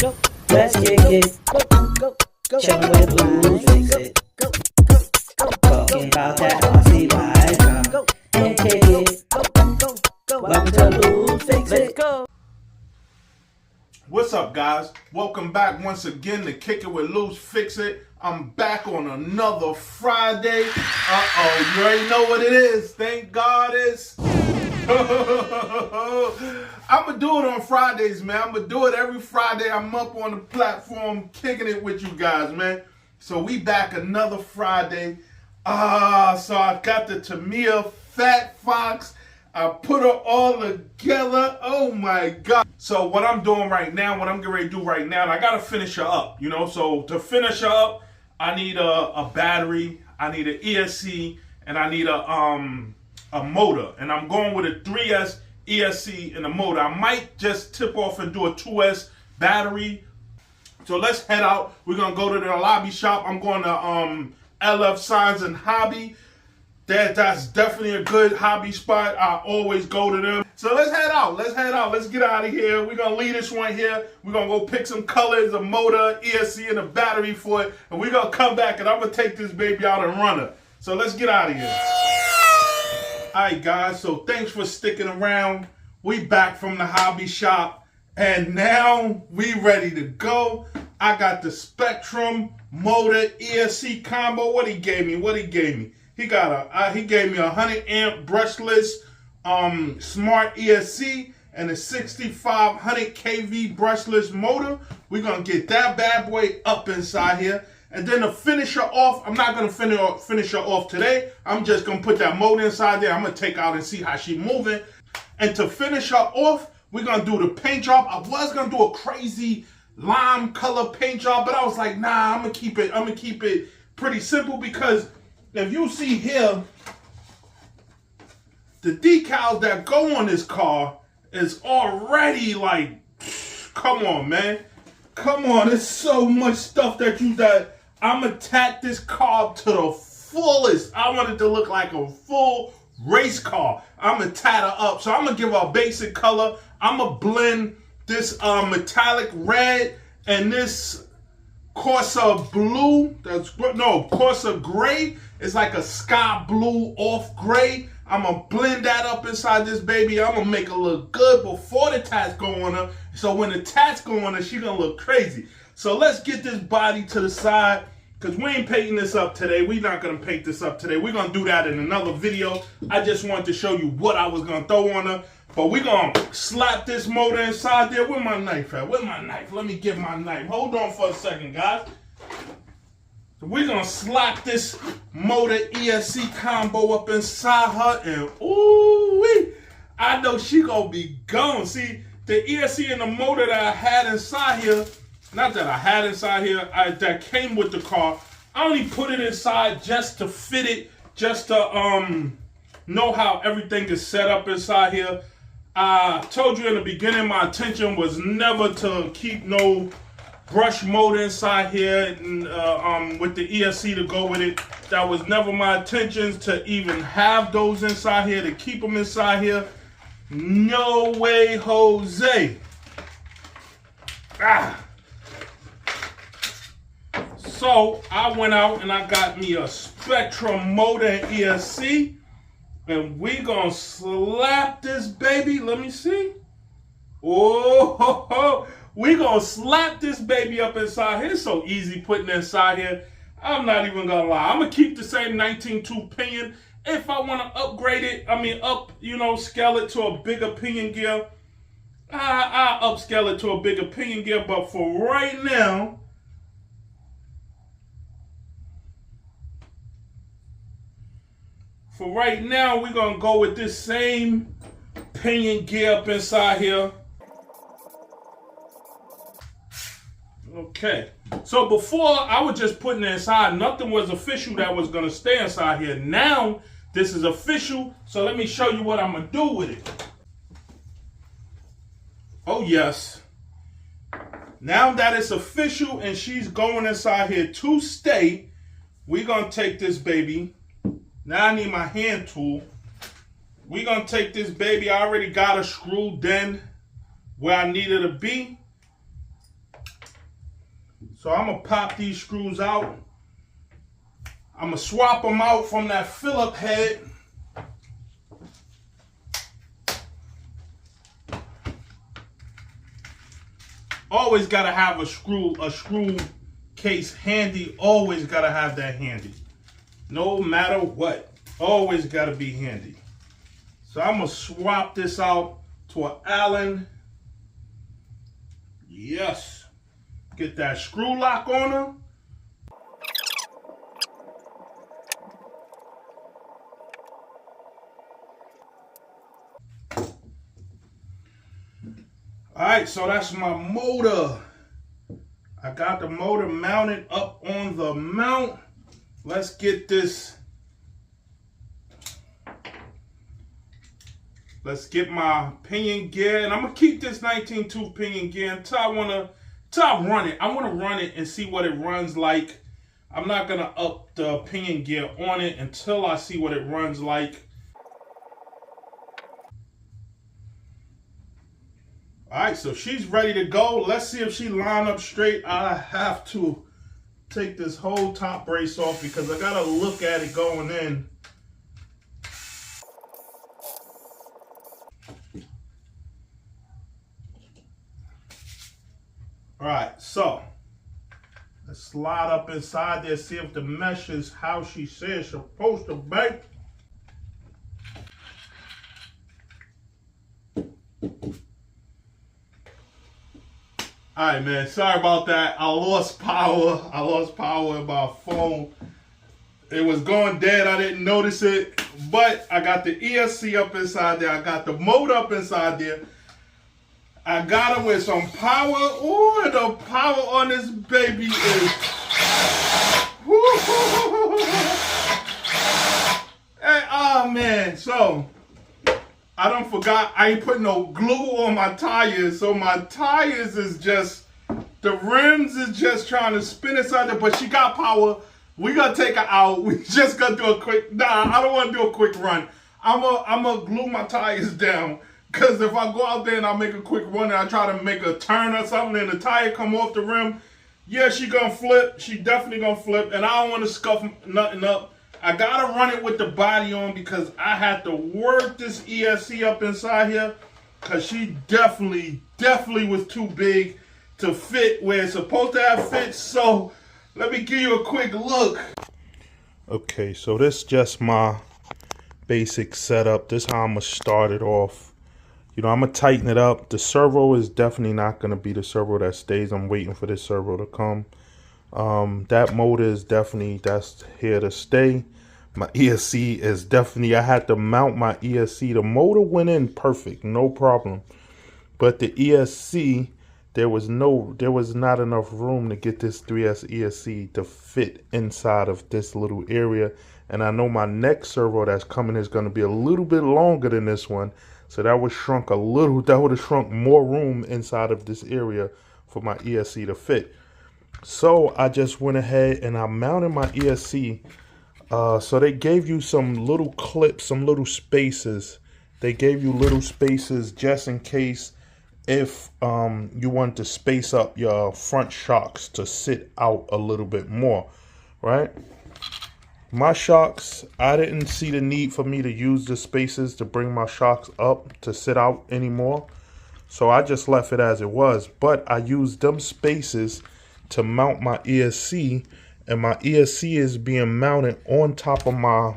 Let's kick it. Chillin' with Blues, fix it. Talking about that RC life. And kick it. Welcome to Blues, fix it. What's up, guys? Welcome back once again to Kick It with Loose Fix It. I'm back on another Friday. You already know what it is. Thank God it's... I'm going to do it on Fridays, man. I'm going to do it every Friday. I'm up on the platform kicking it with you guys, man. So we back another Friday. So I got the Tamiya Fat Fox. I put her all together. Oh my God. So what I'm doing right now, what I'm getting ready to do right now, and I got to finish her up, you know. So to finish her up, I need a battery, I need an ESC, and I need a motor. And I'm going with a 3S ESC and a motor. I might just tip off and do a 2S battery. So let's head out. We're going to go to the lobby shop. I'm going to LF Signs and Hobby. That's definitely a good hobby spot. I always go to them. So let's head out. Let's head out. Let's get out of here. We're going to leave this one here. We're going to go pick some colors, a motor, ESC, and a battery for it. And we're going to come back and I'm going to take this baby out and run her. So let's get out of here. All right, guys. So thanks for sticking around. We back from the hobby shop. And now we ready to go. I got the Spectrum motor ESC combo. What he gave me? He gave me a 100 amp brushless smart ESC and a 6500 kV brushless motor. We're gonna get that bad boy up inside here. And then to finish her off, I'm not gonna finish her off today. I'm just gonna put that motor inside there. I'm gonna take out and see how she moving. And to finish her off, we're gonna do the paint job. I was gonna do a crazy lime color paint job, but I was like, nah, I'm gonna keep it pretty simple, because if you see here, the decals that go on this car is already like, come on, man. Come on, there's so much stuff that I'm gonna tack this car to the fullest. I want it to look like a full race car. I'm gonna tat her up. So I'm gonna give her a basic color. I'm gonna blend this metallic red and this Corsa blue. Corsa gray. It's like a sky blue off gray. I'm going to blend that up inside this baby. I'm going to make it look good before the tats go on her. So when the tats go on her, she's going to look crazy. So let's get this body to the side, because we ain't painting this up today. We're not going to paint this up today. We're going to do that in another video. I just wanted to show you what I was going to throw on her. But we're going to slap this motor inside there. Where my knife at? Where's my knife? Let me get my knife. Hold on for a second, guys. We're going to slap this motor ESC combo up inside her, and ooh-wee, I know she going to be gone. See, the ESC and the motor that I had inside here, not that I had inside here, that came with the car, I only put it inside just to fit it, just to know how everything is set up inside here. I told you in the beginning, my intention was never to keep no brush motor inside here and, with the ESC to go with it. That was never my intentions, to even have those inside here, to keep them inside here. No way, Jose. So I went out and I got me a Spectrum motor and ESC, and we gonna slap this baby. Let me see. Oh, we gonna slap this baby up inside here. It's so easy putting it inside here. I'm not even gonna lie. I'm gonna keep the same 19.2 pinion. If I wanna upgrade it, scale it to a bigger pinion gear, I'll upscale it to a bigger pinion gear. But for right now, we're gonna go with this same pinion gear up inside here. Okay, so before I was just putting it inside, nothing was official that was gonna stay inside here. Now this is official, so let me show you what I'm gonna do with it. Oh yes, now that it's official and she's going inside here to stay, we're gonna take this baby. Now I need my hand tool. We're gonna take this baby. I already got her screwed in where I need her to be. So I'm gonna pop these screws out. I'm gonna swap them out from that Phillip head. Always gotta have a screw case handy. Always gotta have that handy. No matter what, always gotta be handy. So I'm gonna swap this out to an Allen. Yes. Get that screw lock on her. Alright, so that's my motor. I got the motor mounted up on the mount. Let's get this. Let's get my pinion gear. And I'm going to keep this 19-tooth pinion gear until I run it. I want to run it and see what it runs like. I'm not going to up the pinion gear on it until I see what it runs like. Alright, so she's ready to go. Let's see if she line up straight. I have to take this whole top brace off because I gotta look at it going in. Alright, so let's slide up inside there, see if the mesh is how she says it's supposed to be. Alright, man, sorry about that. I lost power. I lost power in my phone. It was going dead. I didn't notice it. But I got the ESC up inside there. I got the motor up inside there. I got it with some power. Ooh, the power on this baby is... Hey, oh, man. So... I done forgot I ain't put no glue on my tires, so my tires is just, the rims is just trying to spin inside there, but she got power. We gonna take her out. We just gonna do a quick, I don't wanna do a quick run. I'm gonna glue my tires down, cause if I go out there and I make a quick run and I try to make a turn or something and the tire come off the rim, yeah, she gonna flip. She definitely gonna flip, and I don't wanna scuff nothing up. I gotta run it with the body on because I had to work this ESC up inside here because she definitely was too big to fit where it's supposed to have fit. So let me give you a quick look. Okay, so this is just my basic setup. This is how I'm gonna start it off. You know, I'm gonna tighten it up. The servo is definitely not gonna be the servo that stays. I'm waiting for this servo to come. That motor is definitely, that's here to stay. My ESC is definitely, I had to mount my ESC. The motor went in perfect, no problem. But the ESC, there was not enough room to get this 3S ESC to fit inside of this little area. And I know my next servo that's coming is going to be a little bit longer than this one. So that would shrunk a little, that would have shrunk more room inside of this area for my ESC to fit. So I just went ahead and I mounted my ESC. So they gave you some little clips, some little spaces. They gave you little spaces just in case if you want to space up your front shocks to sit out a little bit more, right? My shocks, I didn't see the need for me to use the spaces to bring my shocks up to sit out anymore. So I just left it as it was. But I used them spaces to mount my ESC. And my ESC is being mounted on top of my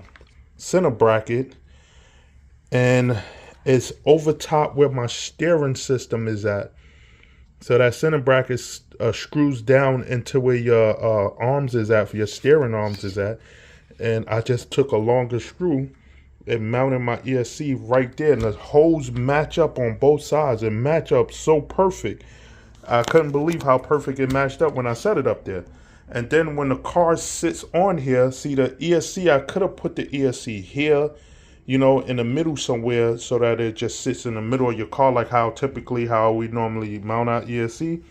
center bracket. And it's over top where my steering system is at. So that center bracket screws down into where your arms is at, for your steering arms is at. And I just took a longer screw and mounted my ESC right there. And the holes match up on both sides. It match up so perfect. I couldn't believe how perfect it matched up when I set it up there. And then when the car sits on here, see the ESC, I could have put the ESC here, you know, in the middle somewhere so that it just sits in the middle of your car, like how we normally mount our ESC.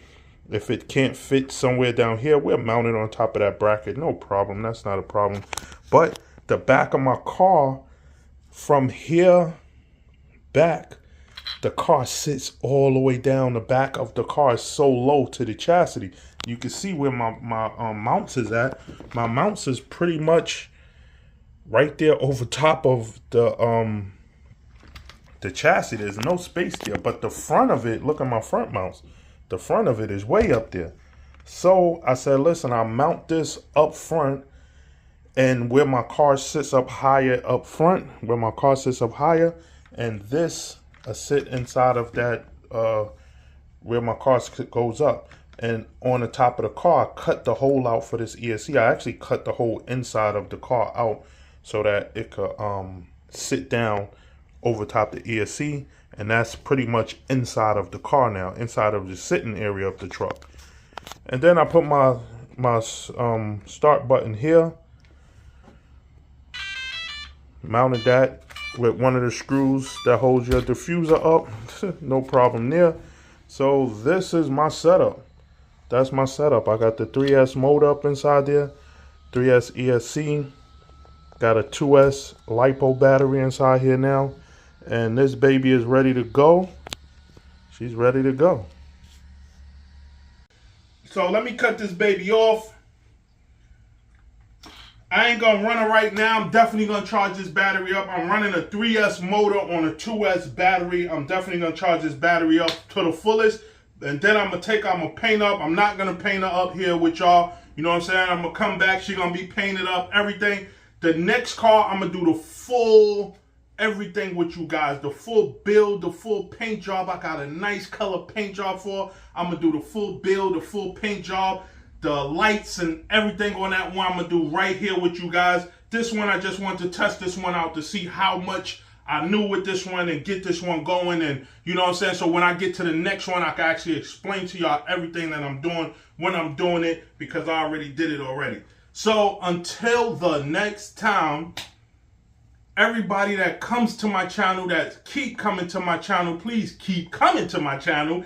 If it can't fit somewhere down here, we'll mount it on top of that bracket. No problem. That's not a problem. But the back of my car, from here back, the car sits all the way down. The back of the car is so low to the chassis. you can see where my mounts is at. My mounts is pretty much right there over top of the chassis. There's no space there, but the front of it, look at my front mounts. The front of it is way up there. So I said, listen, I'll mount this up front, and where my car sits up higher up front, and this sit inside of that where my car goes up. And on the top of the car, I cut the hole out for this ESC. I actually cut the whole inside of the car out so that it could sit down over top the ESC, and that's pretty much inside of the car now, inside of the sitting area of the truck. And then I put my start button here, mounted that with one of the screws that holds your diffuser up. No problem there. So this is my setup. That's my setup. I got the 3S motor up inside there, 3S ESC, got a 2S LiPo battery inside here now, and this baby is ready to go. She's ready to go. So let me cut this baby off. I ain't gonna run it right now. I'm definitely gonna charge this battery up. I'm running a 3S motor on a 2S battery. I'm definitely gonna charge this battery up to the fullest. And then I'm gonna paint up. I'm not gonna paint her up here with y'all. You know what I'm saying? I'm gonna come back. She's gonna be painted up, everything. The next car, I'm gonna do the full everything with you guys. The full build, the full paint job. I got a nice color paint job for her. I'm gonna do the full build, the full paint job, the lights and everything on that one. I'm gonna do right here with you guys. This one, I just wanted to test this one out to see how much I knew with this one and get this one going, and you know what I'm saying? So when I get to the next one, I can actually explain to y'all everything that I'm doing when I'm doing it, because I already did it already. So until the next time, everybody that comes to my channel, that keep coming to my channel, please keep coming to my channel.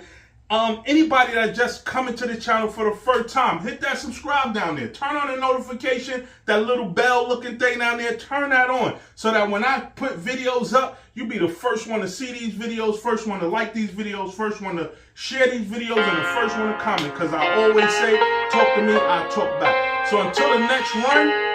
Anybody that just coming to the channel for the first time, hit that subscribe down there. Turn on the notification, that little bell looking thing down there, turn that on so that when I put videos up, you be the first one to see these videos, first one to like these videos, first one to share these videos, and the first one to comment. Because I always say, talk to me, I talk back. So until the next run,